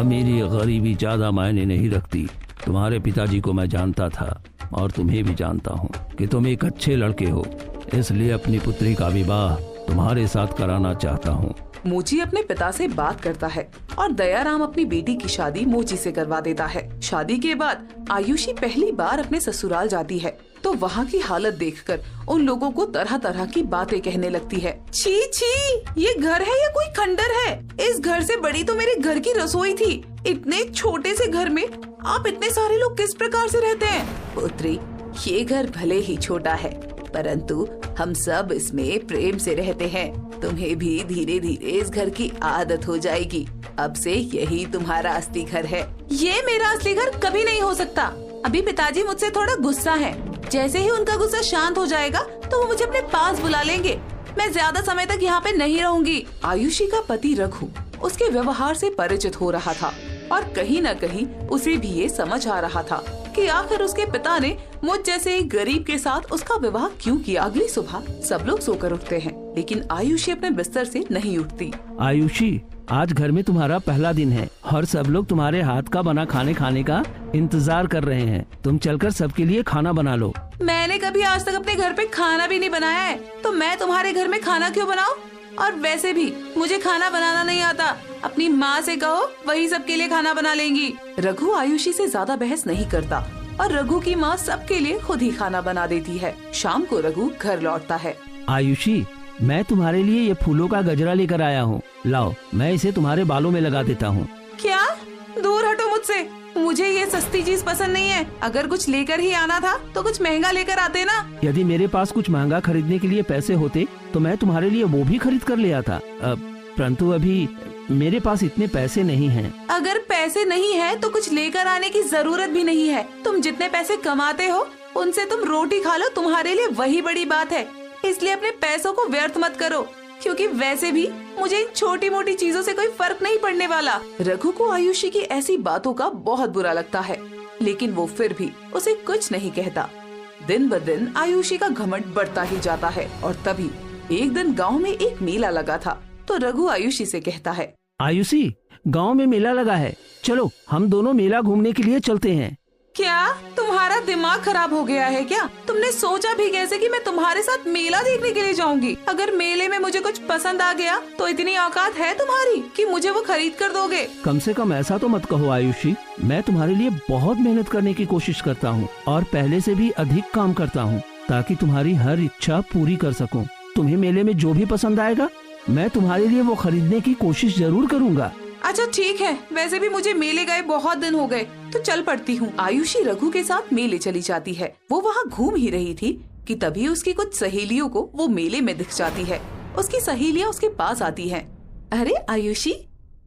मेरी गरीबी ज्यादा मायने नहीं रखती। तुम्हारे पिताजी को मैं जानता था और तुम्हें भी जानता हूँ कि तुम एक अच्छे लड़के हो, इसलिए अपनी पुत्री का विवाह तुम्हारे साथ कराना चाहता हूँ। मोची अपने पिता से बात करता है और दयाराम अपनी बेटी की शादी मोची से करवा देता है। शादी के बाद आयुषी पहली बार अपने ससुराल जाती है तो वहाँ की हालत देखकर उन लोगों को तरह तरह की बातें कहने लगती है। छी छी, ये घर है या कोई खंडर है? इस घर से बड़ी तो मेरे घर की रसोई थी। इतने छोटे से घर में आप इतने सारे लोग किस प्रकार से रहते हैं? पुत्री, ये घर भले ही छोटा है परंतु हम सब इसमें प्रेम से रहते हैं। तुम्हें भी धीरे धीरे इस घर की आदत हो जाएगी। अब से यही तुम्हारा असली घर है। ये मेरा असली घर कभी नहीं हो सकता। अभी पिताजी मुझसे थोड़ा गुस्सा है। जैसे ही उनका गुस्सा शांत हो जाएगा तो वो मुझे अपने पास बुला लेंगे। मैं ज्यादा समय तक यहाँ पे नहीं रहूंगी। आयुषी का पति रघु उसके व्यवहार से परिचित हो रहा था और कहीं न कहीं उसे भी ये समझ आ रहा था कि आखिर उसके पिता ने मुझ जैसे एक गरीब के साथ उसका विवाह क्यों किया। अगली सुबह सब लोग सोकर उठते हैं लेकिन आयुषी अपने बिस्तर से नहीं उठती। आयुषी, आज घर में तुम्हारा पहला दिन है और सब लोग तुम्हारे हाथ का बना खाने का इंतजार कर रहे हैं। तुम चलकर सबके लिए खाना बना लो। मैंने कभी आज तक अपने घर पे खाना भी नहीं बनाया है तो मैं तुम्हारे घर में खाना क्यों बनाऊं? और वैसे भी मुझे खाना बनाना नहीं आता। अपनी माँ से कहो, वही सबके लिए खाना बना लेंगी। रघु आयुषी से ज्यादा बहस नहीं करता और रघु की माँ सबके लिए खुद ही खाना बना देती है। शाम को रघु घर लौटता है। आयुषी, मैं तुम्हारे लिए ये फूलों का गजरा लेकर आया हूँ। लाओ, मैं इसे तुम्हारे बालों में लगा देता हूँ। क्या? दूर हटो मुझसे, मुझे ये सस्ती चीज पसंद नहीं है। अगर कुछ लेकर ही आना था तो कुछ महंगा लेकर आते ना। यदि मेरे पास कुछ महंगा खरीदने के लिए पैसे होते तो मैं तुम्हारे लिए वो भी खरीद कर ले आता, परंतु अभी मेरे पास इतने पैसे नहीं हैं। अगर पैसे नहीं है तो कुछ लेकर आने की जरूरत भी नहीं है। तुम जितने पैसे कमाते हो उनसे तुम रोटी खा लो, तुम्हारे लिए वही बड़ी बात है। इसलिए अपने पैसों को व्यर्थ मत करो क्योंकि वैसे भी मुझे इन छोटी मोटी चीजों से कोई फर्क नहीं पड़ने वाला। रघु को आयुषी की ऐसी बातों का बहुत बुरा लगता है लेकिन वो फिर भी उसे कुछ नहीं कहता। दिन ब दिन आयुषी का घमंड बढ़ता ही जाता है और तभी एक दिन गांव में एक मेला लगा था तो रघु आयुषी से कहता है, आयुषी, गांव में मेला लगा है, चलो हम दोनों मेला घूमने के लिए चलते हैं। क्या तुम्हारा दिमाग खराब हो गया है क्या? तुमने सोचा भी कैसे कि मैं तुम्हारे साथ मेला देखने के लिए जाऊंगी? अगर मेले में मुझे कुछ पसंद आ गया तो इतनी औकात है तुम्हारी कि मुझे वो खरीद कर दोगे? कम से कम ऐसा तो मत कहो आयुषी। मैं तुम्हारे लिए बहुत मेहनत करने की कोशिश करता हूँ और पहले से भी अधिक काम करता हूँ ताकि तुम्हारी हर इच्छा पूरी कर सकूँ। तुम्हें मेले में जो भी पसंद आएगा मैं तुम्हारे लिए वो खरीदने की कोशिश जरूर करूँगा। अच्छा ठीक है, वैसे भी मुझे मेले गए बहुत दिन हो गए तो चल पड़ती हूँ। आयुषी रघु के साथ मेले चली जाती है। वो वहाँ घूम ही रही थी कि तभी उसकी कुछ सहेलियों को वो मेले में दिख जाती है। उसकी सहेलियाँ उसके पास आती हैं। अरे आयुषी,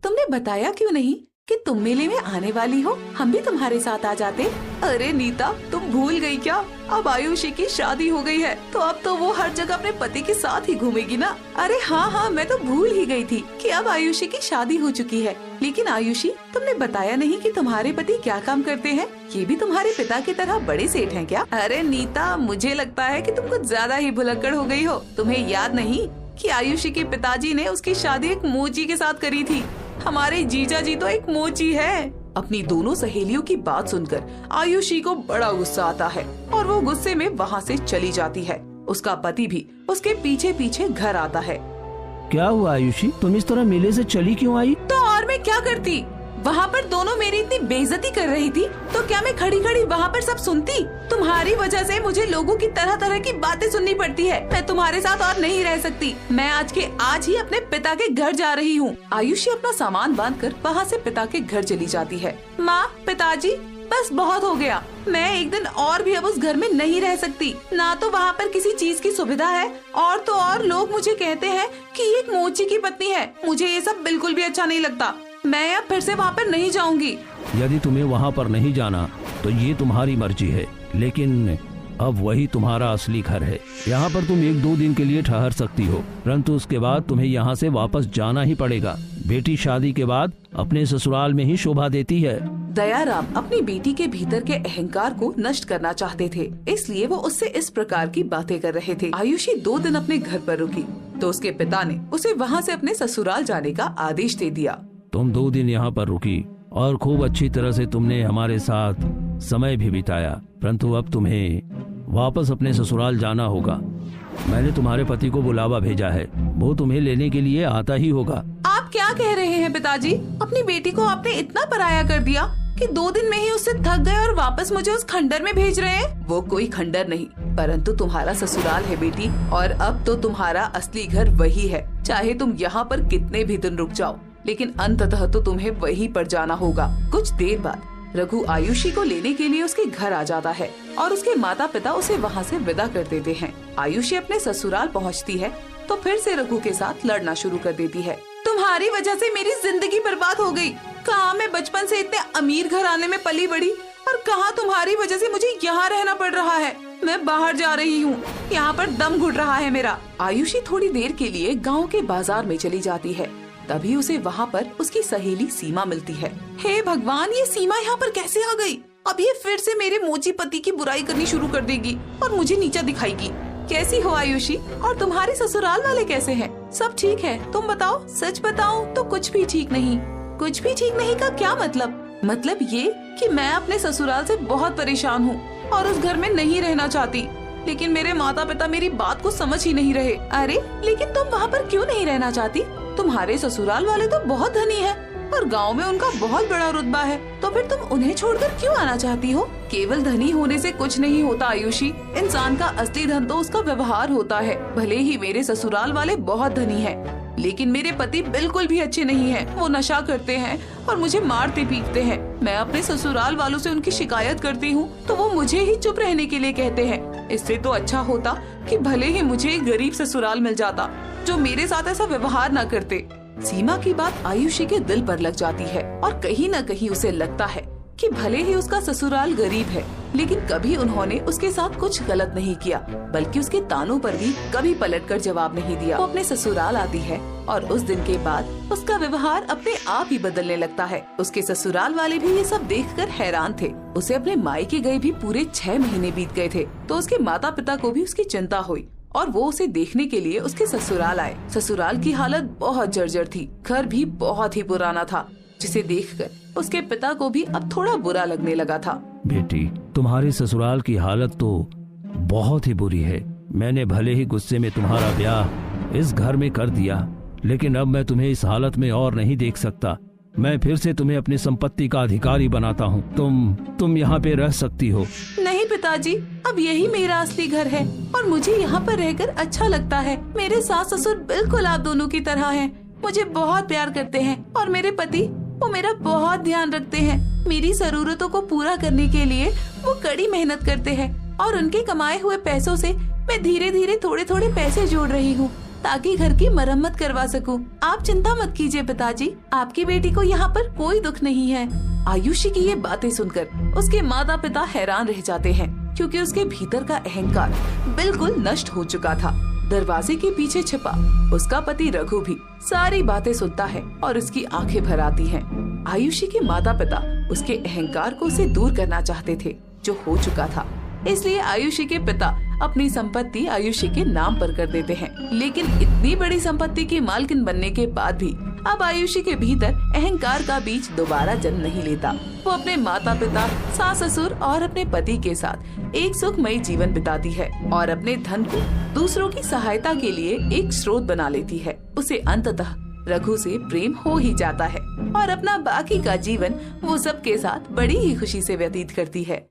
तुमने बताया क्यों नहीं कि तुम मेले में आने वाली हो? हम भी तुम्हारे साथ आ जाते। अरे नीता, तुम भूल गई क्या? अब आयुषी की शादी हो गई है तो अब तो वो हर जगह अपने पति के साथ ही घूमेगी ना। अरे हाँ, मैं तो भूल ही गई थी कि अब आयुषी की शादी हो चुकी है। लेकिन आयुषी, तुमने बताया नहीं कि तुम्हारे पति क्या काम करते हैं? ये भी तुम्हारे पिता की तरह बड़े सेठ हैं क्या? अरे नीता, मुझे लगता है कि तुम कुछ ज्यादा ही भुलक्कड़ हो गई हो। तुम्हें याद नहीं कि आयुषी के पिताजी ने उसकी शादी एक मोची के साथ करी थी? हमारे जीजा जी तो एक मोची है। अपनी दोनों सहेलियों की बात सुनकर आयुषी को बड़ा गुस्सा आता है और वो गुस्से में वहाँ से चली जाती है। उसका पति भी उसके पीछे पीछे घर आता है। क्या हुआ आयुषी, तुम इस तरह मेले से चली क्यों आई? तो और मैं क्या करती? वहाँ पर दोनों मेरी इतनी बेइज्जती कर रही थी तो क्या मैं खड़ी खड़ी वहाँ पर सब सुनती? तुम्हारी वजह से मुझे लोगों की तरह तरह की बातें सुननी पड़ती है। मैं तुम्हारे साथ और नहीं रह सकती। मैं आज के आज ही अपने पिता के घर जा रही हूँ। आयुषी अपना सामान बांधकर वहाँ से पिता के घर चली जाती है। माँ, पिताजी, बस बहुत हो गया। मैं एक दिन और भी अब उस घर में नहीं रह सकती। ना तो वहाँ पर किसी चीज की सुविधा है और तो और लोग मुझे कहते हैं कि ये एक मोची की पत्नी है। मुझे ये सब बिल्कुल भी अच्छा नहीं लगता। मैं अब फिर से वहाँ पर नहीं जाऊंगी। यदि तुम्हें वहाँ पर नहीं जाना तो ये तुम्हारी मर्जी है, लेकिन अब वही तुम्हारा असली घर है। यहाँ पर तुम 1-2 दिन के लिए ठहर सकती हो, परंतु उसके बाद तुम्हें यहाँ से वापस जाना ही पड़ेगा। बेटी शादी के बाद अपने ससुराल में ही शोभा देती है। दयाराम अपनी बेटी के भीतर के अहंकार को नष्ट करना चाहते थे, इसलिए वो उससे इस प्रकार की बातें कर रहे थे। आयुषी 2 दिन अपने घर पर रुकी तो उसके पिता ने उसे वहाँ से अपने ससुराल जाने का आदेश दे दिया। तुम 2 दिन यहाँ पर रुकी और खूब अच्छी तरह से तुमने हमारे साथ समय भी बिताया, परंतु अब तुम्हें वापस अपने ससुराल जाना होगा। मैंने तुम्हारे पति को बुलावा भेजा है, वो तुम्हें लेने के लिए आता ही होगा। आप क्या कह रहे हैं पिताजी? अपनी बेटी को आपने इतना पराया कर दिया कि 2 दिन में ही उससे थक गए और वापस मुझे उस खंडर में भेज रहे हैं। वो कोई खंडर नहीं, परंतु तुम्हारा ससुराल है बेटी, और अब तो तुम्हारा असली घर वही है। चाहे तुम यहाँ पर कितने भी दिन रुक जाओ, लेकिन अंततः तो तुम्हें वहीं पर जाना होगा। कुछ देर बाद रघु आयुषी को लेने के लिए उसके घर आ जाता है और उसके माता पिता उसे वहाँ से विदा कर देते हैं। आयुषी अपने ससुराल पहुँचती है तो फिर से रघु के साथ लड़ना शुरू कर देती है। तुम्हारी वजह से मेरी जिंदगी बर्बाद हो गई। कहाँ मैं बचपन से इतने अमीर घराने में पली बड़ी, और कहाँ तुम्हारी वजह से मुझे यहाँ रहना पड़ रहा है। मैं बाहर जा रही हूँ, यहाँ पर दम घुट रहा है मेरा। आयुषी थोड़ी देर के लिए गाँव के बाजार में चली जाती है। तभी उसे वहाँ पर उसकी सहेली सीमा मिलती है। हे भगवान, ये सीमा यहाँ पर कैसे आ गई? अब ये फिर से मेरे मोची पति की बुराई करनी शुरू कर देगी और मुझे नीचा दिखाएगी। कैसी हो आयुषी? और तुम्हारे ससुराल वाले कैसे हैं? सब ठीक है, तुम बताओ। सच बताऊं तो कुछ भी ठीक नहीं। कुछ भी ठीक नहीं का क्या मतलब? मतलब ये कि मैं अपने ससुराल से बहुत परेशान हूँ और उस घर में नहीं रहना चाहती, लेकिन मेरे माता पिता मेरी बात को समझ ही नहीं रहे। अरे लेकिन तुम वहाँ पर क्यों नहीं रहना चाहती? तुम्हारे ससुराल वाले तो बहुत धनी है और गांव में उनका बहुत बड़ा रुतबा है, तो फिर तुम उन्हें छोड़कर क्यों आना चाहती हो? केवल धनी होने से कुछ नहीं होता आयुषी। इंसान का असली धन तो उसका व्यवहार होता है। भले ही मेरे ससुराल वाले बहुत धनी हैं, लेकिन मेरे पति बिल्कुल भी अच्छे नहीं हैं। वो नशा करते हैं और मुझे मारते पीटते हैं। मैं अपने ससुराल वालों से उनकी शिकायत करती हूँ तो वो मुझे ही चुप रहने के लिए कहते हैं। इससे तो अच्छा होता कि भले ही मुझे एक गरीब ससुराल मिल जाता जो मेरे साथ ऐसा व्यवहार न करते। सीमा की बात आयुषी के दिल पर लग जाती है और कहीं न कहीं उसे लगता है कि भले ही उसका ससुराल गरीब है, लेकिन कभी उन्होंने उसके साथ कुछ गलत नहीं किया, बल्कि उसके तानों पर भी कभी पलटकर जवाब नहीं दिया। वो अपने ससुराल आती है और उस दिन के बाद उसका व्यवहार अपने आप ही बदलने लगता है। उसके ससुराल वाले भी ये सब देखकर हैरान थे। उसे अपने मायके गए भी पूरे 6 महीने बीत गए थे, तो उसके माता पिता को भी उसकी चिंता हुई और वो उसे देखने के लिए उसके ससुराल आए। ससुराल की हालत बहुत जर्जर थी, घर भी बहुत ही पुराना था, जिसे देखकर उसके पिता को भी अब थोड़ा बुरा लगने लगा था। बेटी, तुम्हारे ससुराल की हालत तो बहुत ही बुरी है। मैंने भले ही गुस्से में तुम्हारा ब्याह इस घर में कर दिया, लेकिन अब मैं तुम्हें इस हालत में और नहीं देख सकता। मैं फिर से तुम्हें अपनी संपत्ति का अधिकारी बनाता हूँ। तुम यहाँ पे रह सकती हो। नहीं पिताजी, अब यही मेरा असली घर है और मुझे यहाँ पर रहकर अच्छा लगता है। मेरे सास ससुर बिल्कुल आप दोनों की तरह हैं। मुझे बहुत प्यार करते हैं और मेरे पति वो मेरा बहुत ध्यान रखते हैं। मेरी जरूरतों को पूरा करने के लिए वो कड़ी मेहनत करते हैं और उनके कमाए हुए पैसों से मैं धीरे धीरे थोड़े थोड़े पैसे जोड़ रही हूँ ताकि घर की मरम्मत करवा सकूं। आप चिंता मत कीजिए पिताजी, आपकी बेटी को यहाँ पर कोई दुख नहीं है। आयुषी की ये बातें सुनकर उसके माता पिता हैरान रह जाते हैं, क्योंकि उसके भीतर का अहंकार बिल्कुल नष्ट हो चुका था। दरवाजे के पीछे छिपा उसका पति रघु भी सारी बातें सुनता है और उसकी आंखें भर आती हैं। आयुषी के माता पिता उसके अहंकार को उसे दूर करना चाहते थे, जो हो चुका था। इसलिए आयुषी के पिता अपनी संपत्ति आयुषी के नाम पर कर देते हैं। लेकिन इतनी बड़ी संपत्ति की मालकिन बनने के बाद भी अब आयुषी के भीतर अहंकार का बीज दोबारा जन्म नहीं लेता। वो अपने माता पिता, सास ससुर और अपने पति के साथ एक सुखमयी जीवन बिताती है और अपने धन को दूसरों की सहायता के लिए एक स्रोत बना लेती है। उसे अंततः रघु से प्रेम हो ही जाता है और अपना बाकी का जीवन वो सबके साथ बड़ी ही खुशी से व्यतीत करती है।